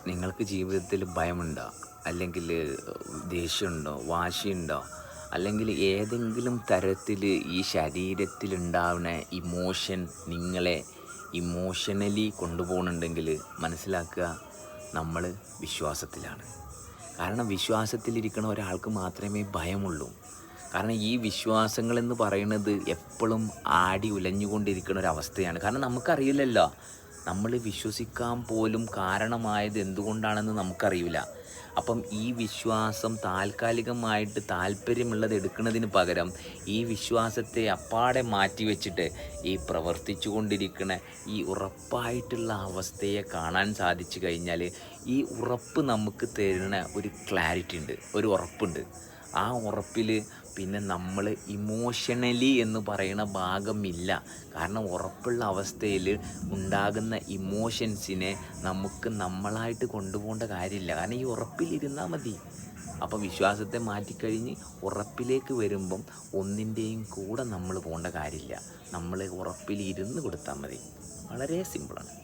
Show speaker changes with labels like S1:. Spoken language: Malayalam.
S1: നിങ്ങൾക്ക് ജീവിതത്തിൽ ഭയമുണ്ടോ? അല്ലെങ്കിൽ ദേഷ്യമുണ്ടോ? വാശിയുണ്ടോ? അല്ലെങ്കിൽ ഏതെങ്കിലും തരത്തിൽ ഈ ശരീരത്തിലുണ്ടാവുന്ന ഇമോഷൻ നിങ്ങളെ ഇമോഷണലി കൊണ്ടുപോകുന്നുണ്ടെങ്കിൽ മനസ്സിലാക്കുക, നമ്മൾ വിശ്വാസത്തിലാണ്. കാരണം വിശ്വാസത്തിലിരിക്കുന്ന ഒരാൾക്ക് മാത്രമേ ഭയമുള്ളൂ. കാരണം ഈ വിശ്വാസങ്ങളെന്ന് പറയുന്നത് എപ്പോഴും ആടി ഉലഞ്ഞുകൊണ്ടിരിക്കുന്ന ഒരവസ്ഥയാണ്. കാരണം നമുക്കറിയില്ലല്ലോ, നമ്മൾ വിശ്വസിക്കാൻ പോലും കാരണമായത് എന്തുകൊണ്ടാണെന്ന് നമുക്കറിയില്ല. അപ്പം ഈ വിശ്വാസം താൽക്കാലികമായിട്ട് താല്പര്യമുള്ളത് എടുക്കുന്നതിന് പകരം ഈ വിശ്വാസത്തെ അപ്പാടെ മാറ്റി വെച്ചിട്ട് ഈ പ്രവർത്തിച്ചു കൊണ്ടിരിക്കുന്ന ഈ ഉറപ്പായിട്ടുള്ള അവസ്ഥയെ കാണാൻ സാധിച്ചു കഴിഞ്ഞാൽ ഈ ഉറപ്പ് നമുക്ക് തരുന്ന ഒരു ക്ലാരിറ്റി ഉണ്ട്, ഒരു ഉറപ്പുണ്ട്. ആ ഉറപ്പിൽ പിന്നെ നമ്മൾ ഇമോഷണലി എന്ന് പറയുന്ന ഭാഗമില്ല. കാരണം ഉറപ്പുള്ള അവസ്ഥയിൽ ഉണ്ടാകുന്ന ഇമോഷൻസിനെ നമുക്ക് നമ്മളായിട്ട് കൊണ്ടുപോകേണ്ട കാര്യമില്ല. കാരണം ഈ ഉറപ്പിലിരുന്നാൽ മതി. അപ്പോൾ വിശ്വാസത്തെ മാറ്റിക്കഴിഞ്ഞ് ഉറപ്പിലേക്ക് വരുമ്പം ഒന്നിൻ്റെയും കൂടെ നമ്മൾ പോകേണ്ട കാര്യമില്ല. നമ്മൾ ഉറപ്പിൽ ഇരുന്ന് കൊടുത്താൽ മതി. വളരെ സിമ്പിളാണ്.